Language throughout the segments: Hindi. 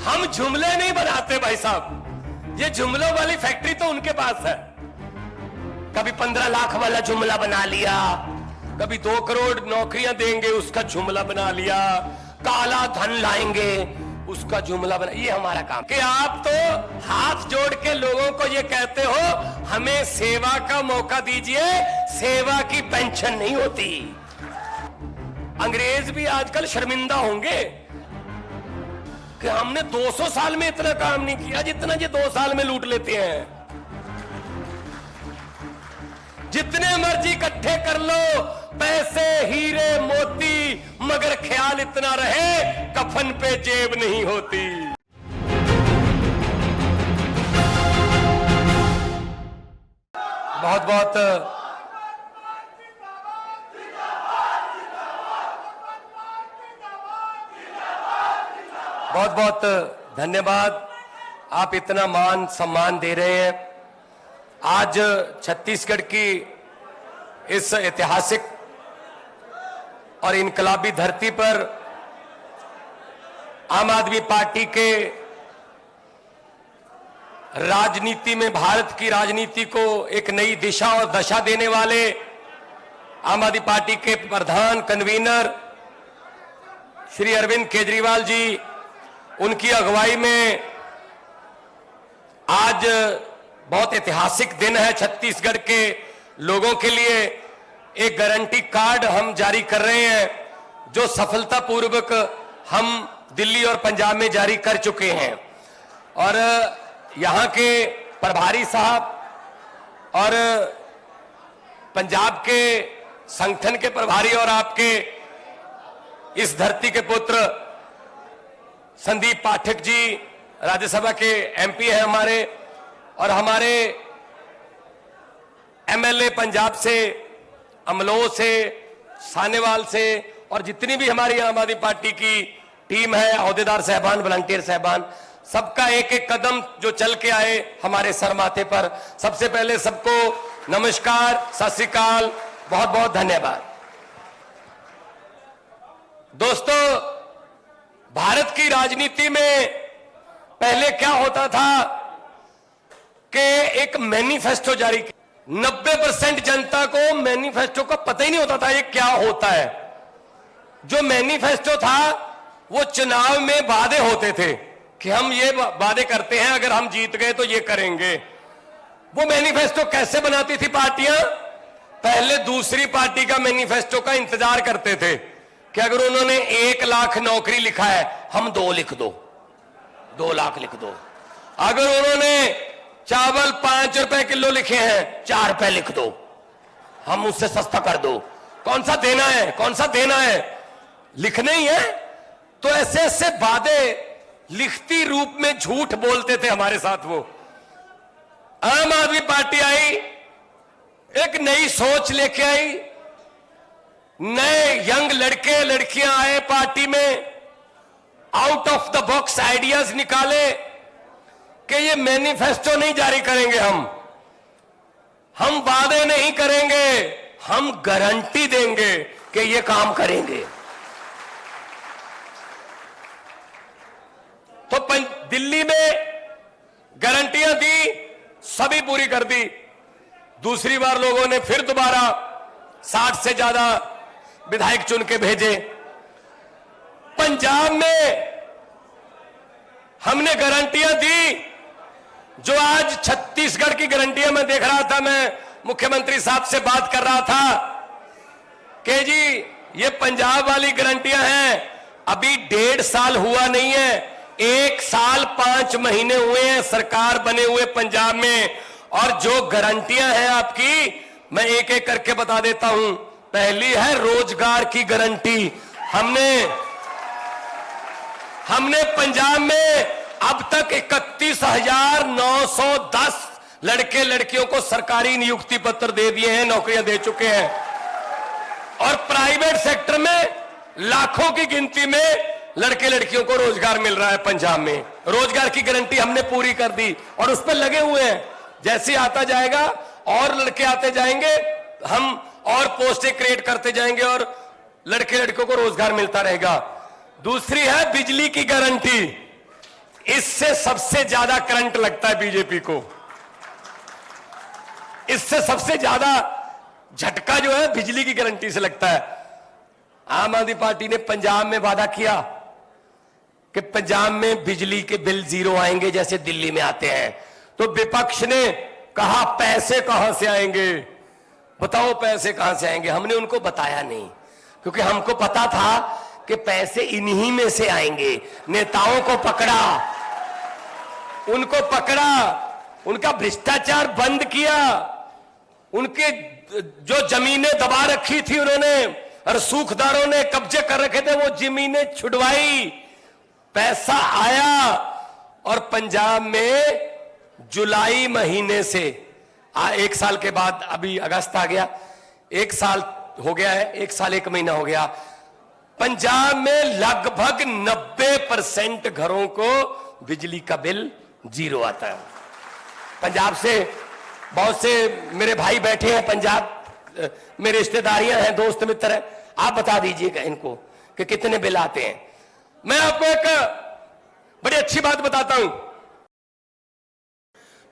हम जुमले नहीं बनाते भाई साहब, ये जुमलों वाली फैक्ट्री तो उनके पास है। कभी 15 लाख वाला जुमला बना लिया, कभी 2 करोड़ नौकरियां देंगे उसका जुमला बना लिया, काला धन लाएंगे उसका जुमला बना। ये हमारा काम कि आप तो हाथ जोड़ के लोगों को ये कहते हो हमें सेवा का मौका दीजिए, सेवा की पेंशन नहीं होती। अंग्रेज भी आजकल शर्मिंदा होंगे कि हमने 200 साल में इतना काम नहीं किया जितना ये 2 साल में लूट लेते हैं। जितने मर्जी इकट्ठे कर लो पैसे, हीरे, मोती, मगर ख्याल इतना रहे कफन पे जेब नहीं होती। बहुत बहुत धन्यवाद। आप इतना मान सम्मान दे रहे हैं। आज छत्तीसगढ़ की इस ऐतिहासिक और इनकलाबी धरती पर आम आदमी पार्टी के राजनीति में, भारत की राजनीति को एक नई दिशा और दशा देने वाले आम आदमी पार्टी के प्रधान कन्वीनर श्री अरविंद केजरीवाल जी, उनकी अगुवाई में आज बहुत ऐतिहासिक दिन है छत्तीसगढ़ के लोगों के लिए। एक गारंटी कार्ड हम जारी कर रहे हैं जो सफलतापूर्वक हम दिल्ली और पंजाब में जारी कर चुके हैं। और यहां के प्रभारी साहब और पंजाब के संगठन के प्रभारी और आपके इस धरती के पुत्र संदीप पाठक जी राज्यसभा के एमपी हैं हमारे, और हमारे एमएलए पंजाब से, अमलोह से, सानेवाल से, और जितनी भी हमारी आम आदमी पार्टी की टीम है, अहदेदार साहबान, वॉलंटियर साहबान, सबका एक एक कदम जो चल के आए हमारे सर माथे पर, सबसे पहले सबको नमस्कार, सत श्री अकाल, बहुत बहुत धन्यवाद। दोस्तों, भारत की राजनीति में पहले क्या होता था कि एक मैनिफेस्टो जारी, 90% जनता को मैनिफेस्टो का पता ही नहीं होता था ये क्या होता है। जो मैनिफेस्टो था वो चुनाव में वादे होते थे कि हम ये वादे करते हैं, अगर हम जीत गए तो ये करेंगे। वो मैनिफेस्टो कैसे बनाती थी पार्टियां? पहले दूसरी पार्टी का मैनिफेस्टो का इंतजार करते थे कि अगर उन्होंने 1 लाख नौकरी लिखा है हम 2 लिख दो, 2 लाख लिख दो। अगर उन्होंने चावल 5 रुपए किलो लिखे हैं, 4 रुपए लिख दो, हम उससे सस्ता कर दो। कौन सा देना है, कौन सा देना है, लिखने ही है। तो ऐसे ऐसे वादे लिखती रूप में झूठ बोलते थे हमारे साथ वो। आम आदमी पार्टी आई, एक नई सोच लेके आई, नए यंग लड़के लड़कियां आए पार्टी में, out of the box ideas निकाले कि ये मैनिफेस्टो नहीं जारी करेंगे, हम वादे नहीं करेंगे, हम गारंटी देंगे कि ये काम करेंगे। तो दिल्ली में गारंटियां दी, सभी पूरी कर दी। दूसरी बार लोगों ने फिर दोबारा 60 से ज्यादा विधायक चुन के भेजे। पंजाब में हमने गारंटियां दी जो आज छत्तीसगढ़ की गारंटियां मैं देख रहा था, मैं मुख्यमंत्री साहब से बात कर रहा था कि जी ये पंजाब वाली गारंटियां हैं, अभी 1.5 साल हुआ नहीं है, 1 साल 5 महीने हुए हैं सरकार बने हुए पंजाब में। और जो गारंटियां हैं आपकी, मैं एक एक करके बता देता हूं। पहली है रोजगार की गारंटी। हमने पंजाब में अब तक 31,910 लड़के लड़कियों को सरकारी नियुक्ति पत्र दे दिए हैं, नौकरियां दे चुके हैं। और प्राइवेट सेक्टर में लाखों की गिनती में लड़के लड़कियों को रोजगार मिल रहा है पंजाब में। रोजगार की गारंटी हमने पूरी कर दी और उस पर लगे हुए हैं। जैसे आता जाएगा और लड़के आते जाएंगे, हम और पोस्टें क्रिएट करते जाएंगे और लड़के लड़कों को रोजगार मिलता रहेगा। दूसरी है बिजली की गारंटी। इससे सबसे ज्यादा करंट लगता है बीजेपी को। इससे सबसे ज्यादा झटका जो है बिजली की गारंटी से लगता है। आम आदमी पार्टी ने पंजाब में वादा किया कि पंजाब में बिजली के बिल 0 आएंगे जैसे दिल्ली में आते हैं। तो विपक्ष ने कहा पैसे कहां से आएंगे, बताओ पैसे कहां से आएंगे। हमने उनको बताया नहीं, क्योंकि हमको पता था कि पैसे इन्हीं में से आएंगे। नेताओं को पकड़ा, उनको पकड़ा, उनका भ्रष्टाचार बंद किया, उनके जो जमीनें दबा रखी थी उन्होंने और सूखदारों ने कब्जे कर रखे थे वो जमीनें छुड़वाई, पैसा आया। और पंजाब में जुलाई महीने से 1 साल के बाद, अभी अगस्त आ गया, 1 साल हो गया है, 1 साल 1 महीना हो गया, पंजाब में लगभग 90% घरों को बिजली का बिल 0 आता है। पंजाब से बहुत से मेरे भाई बैठे हैं, पंजाब मेरे रिश्तेदारियां हैं, दोस्त मित्र हैं, आप बता दीजिएगा इनको कि कितने बिल आते हैं। मैं आपको एक बड़ी अच्छी बात बताता हूं।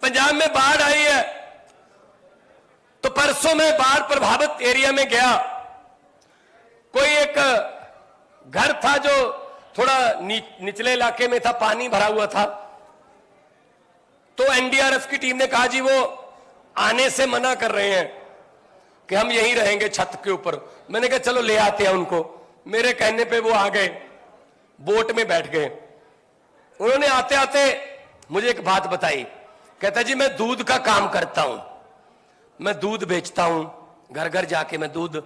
पंजाब में बाढ़ आई है, तो परसों में बाढ़ प्रभावित एरिया में गया। कोई एक घर था जो थोड़ा निचले इलाके में था, पानी भरा हुआ था। तो एनडीआरएफ की टीम ने कहा जी वो आने से मना कर रहे हैं कि हम यहीं रहेंगे छत के ऊपर। मैंने कहा चलो ले आते हैं उनको। मेरे कहने पे वो आ गए, बोट में बैठ गए। उन्होंने आते आते मुझे एक बात बताई, कहता जी मैं दूध का काम करता हूं, मैं दूध बेचता हूं, घर घर जाके मैं दूध,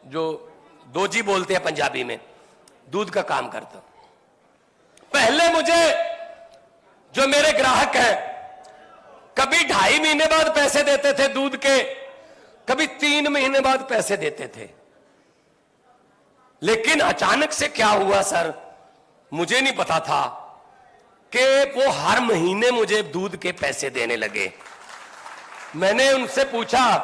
जो दोजी बोलते हैं पंजाबी में, दूध का काम करता हूं। पहले मुझे जो मेरे ग्राहक हैं कभी 2.5 महीने बाद पैसे देते थे दूध के, कभी 3 महीने बाद पैसे देते थे। लेकिन अचानक से क्या हुआ सर, मुझे नहीं पता था कि वो हर महीने मुझे दूध के पैसे देने लगे। मैंने उनसे पूछा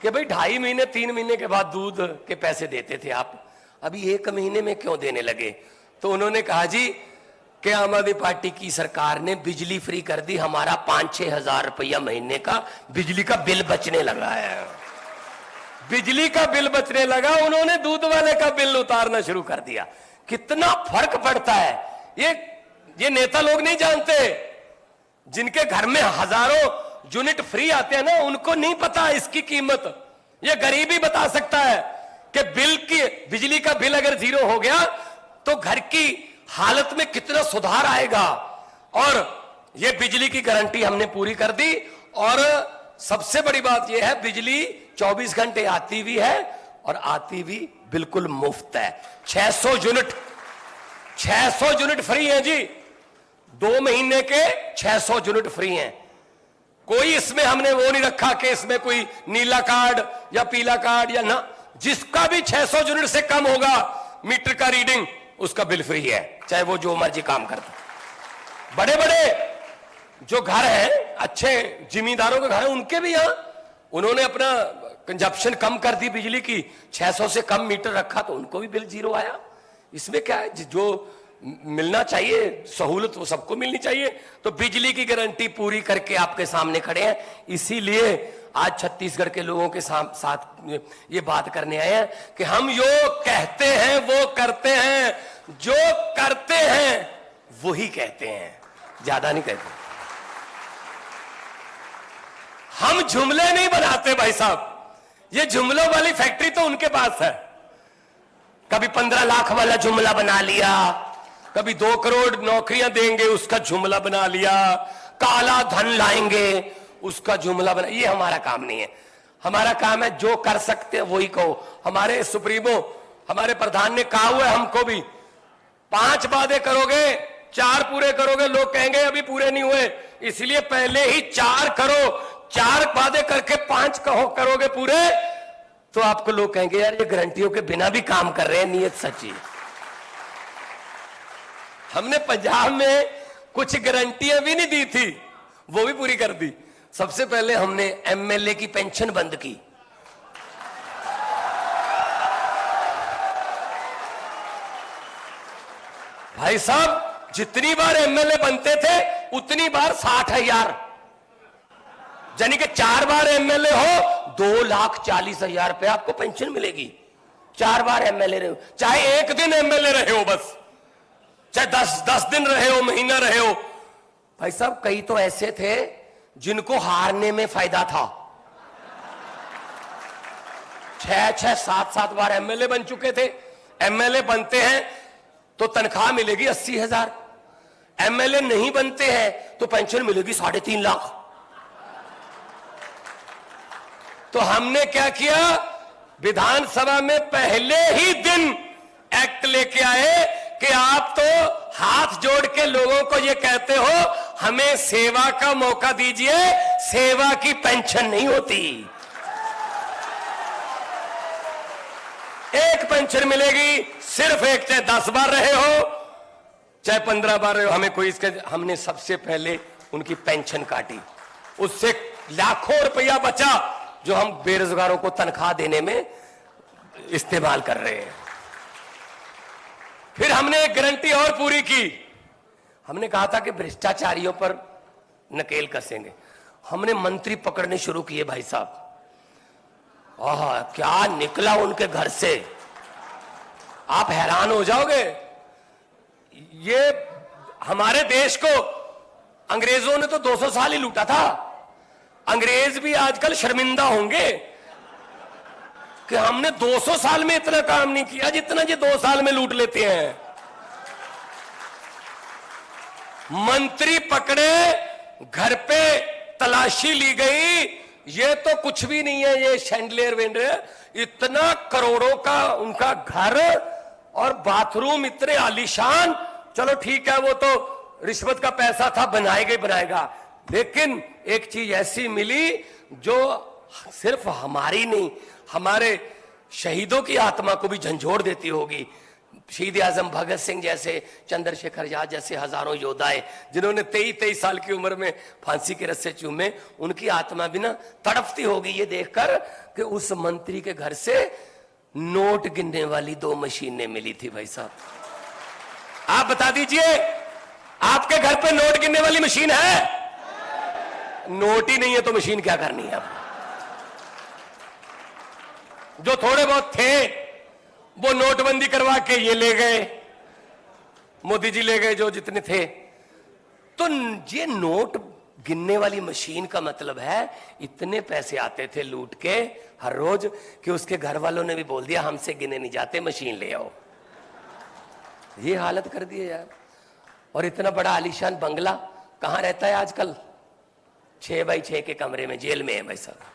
कि भाई 2.5 महीने 3 महीने के बाद दूध के पैसे देते थे आप, अभी 1 महीने में क्यों देने लगे? तो उन्होंने कहा जी कि आम आदमी पार्टी की सरकार ने बिजली फ्री कर दी, हमारा 5-6 हजार रुपया महीने का बिजली का बिल बचने लगा है। बिजली का बिल बचने लगा, उन्होंने दूध वाले का बिल उतारना शुरू कर दिया। कितना फर्क पड़ता है ये नेता लोग नहीं जानते। जिनके घर में हजारों यूनिट फ्री आते हैं ना, उनको नहीं पता इसकी कीमत। ये गरीब ही बता सकता है कि बिजली का बिल अगर 0 हो गया तो घर की हालत में कितना सुधार आएगा। और ये बिजली की गारंटी हमने पूरी कर दी। और सबसे बड़ी बात यह है, बिजली 24 घंटे आती भी है और आती भी बिल्कुल मुफ्त है। 600 यूनिट फ्री है जी, 2 महीने के 600 यूनिट फ्री हैं। कोई इसमें हमने वो नहीं रखा कि इसमें कोई नीला कार्ड या पीला कार्ड या ना, जिसका भी 600 यूनिट से कम होगा मीटर का रीडिंग, उसका बिल फ्री है, चाहे वो जो मर्जी काम करता। बड़े बड़े जो घर हैं, अच्छे जिम्मेदारों के घर हैं, उनके भी यहां उन्होंने अपना कंजप्शन कम कर दी बिजली की, 600 से कम मीटर रखा तो उनको भी बिल 0 आया। इसमें क्या है, जो मिलना चाहिए सहूलत वो सबको मिलनी चाहिए। तो बिजली की गारंटी पूरी करके आपके सामने खड़े हैं। इसीलिए आज छत्तीसगढ़ के लोगों के साथ ये बात करने आए हैं कि हम जो कहते हैं वो करते हैं, जो करते हैं वही कहते हैं, ज्यादा नहीं कहते। हम जुमले नहीं बनाते भाई साहब, ये जुमलों वाली फैक्ट्री तो उनके पास है। कभी 15 लाख वाला जुमला बना लिया, कभी 2 करोड़ नौकरियां देंगे उसका जुमला बना लिया, काला धन लाएंगे उसका जुमला बना। ये हमारा काम नहीं है। हमारा काम है जो कर सकते हैं वही कहो। हमारे सुप्रीमो, हमारे प्रधान ने कहा हुआ है हमको भी, 5 वादे करोगे 4 पूरे करोगे, लोग कहेंगे अभी पूरे नहीं हुए, इसलिए पहले ही 4 करो। 4 वादे करके 5 करोगे पूरे, तो आपको लोग कहेंगे यार ये गारंटियों के बिना भी काम कर रहे हैं, नीयत सच्ची। हमने पंजाब में कुछ गारंटियां भी नहीं दी थी, वो भी पूरी कर दी। सबसे पहले हमने एमएलए की पेंशन बंद की। भाई साहब जितनी बार एमएलए बनते थे उतनी बार 60,000, यानी कि 4 बार एमएलए हो 2,40,000 रुपए आपको पेंशन मिलेगी। 4 बार एमएलए रहे हो, चाहे 1 दिन एमएलए रहे हो, बस चाहे 10 दिन रहे हो, महीना रहे हो। भाई साहब कई तो ऐसे थे जिनको हारने में फायदा था, 6-6, 7-7 बार एमएलए बन चुके थे। एमएलए बनते हैं तो तनख्वाह मिलेगी 80,000, एमएलए नहीं बनते हैं तो पेंशन मिलेगी 3.5 लाख। तो हमने क्या किया, विधानसभा में पहले ही दिन एक्ट लेके आए कि आप तो हाथ जोड़ के लोगों को ये कहते हो हमें सेवा का मौका दीजिए, सेवा की पेंशन नहीं होती। एक पेंशन मिलेगी, सिर्फ एक, चाहे 10 बार रहे हो चाहे 15 बार रहे हो। हमें कोई इसके, हमने सबसे पहले उनकी पेंशन काटी, उससे लाखों रुपया बचा जो हम बेरोजगारों को तनख्वाह देने में इस्तेमाल कर रहे हैं। फिर हमने एक गारंटी और पूरी की, हमने कहा था कि भ्रष्टाचारियों पर नकेल कसेंगे। हमने मंत्री पकड़ने शुरू किए भाई साहब। क्या निकला उनके घर से, आप हैरान हो जाओगे। ये हमारे देश को अंग्रेजों ने तो 200 साल ही लूटा था। अंग्रेज भी आजकल शर्मिंदा होंगे कि हमने 200 साल में इतना काम नहीं किया जितना ये 2 साल में लूट लेते हैं। मंत्री पकड़े, घर पे तलाशी ली गई, ये तो कुछ भी नहीं है, ये शैंडलियर वेंडलियर, इतना करोड़ों का उनका घर और बाथरूम इतने आलीशान। चलो ठीक है, वो तो रिश्वत का पैसा था, बनाएगा, लेकिन एक चीज ऐसी मिली जो सिर्फ हमारी नहीं, हमारे शहीदों की आत्मा को भी झंझोड़ देती होगी। शहीद आजम भगत सिंह जैसे, चंद्रशेखर आजाद जैसे हजारों योद्धाएं जिन्होंने 23 साल की उम्र में फांसी के रस्से चूमे, उनकी आत्मा भी ना तड़पती होगी ये देखकर कि उस मंत्री के घर से नोट गिनने वाली 2 मशीनें मिली थी। भाई साहब आप बता दीजिए, आपके घर पे नोट गिनने वाली मशीन है? नोट ही नहीं है तो मशीन क्या करनी है? जो थोड़े बहुत थे वो नोटबंदी करवा के ये ले गए, मोदी जी ले गए जो जितने थे। तो ये नोट गिनने वाली मशीन का मतलब है इतने पैसे आते थे लूट के हर रोज कि उसके घर वालों ने भी बोल दिया हमसे गिने नहीं जाते, मशीन ले आओ। ये हालत कर दी है यार। और इतना बड़ा आलीशान बंगला कहां रहता है आजकल? 6x6 के कमरे में जेल में है भाई साहब।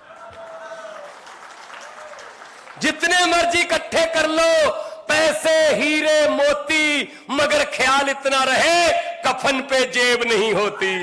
जितने मर्जी इकट्ठे कर लो पैसे, हीरे मोती, मगर ख्याल इतना रहे कफन पे जेब नहीं होती।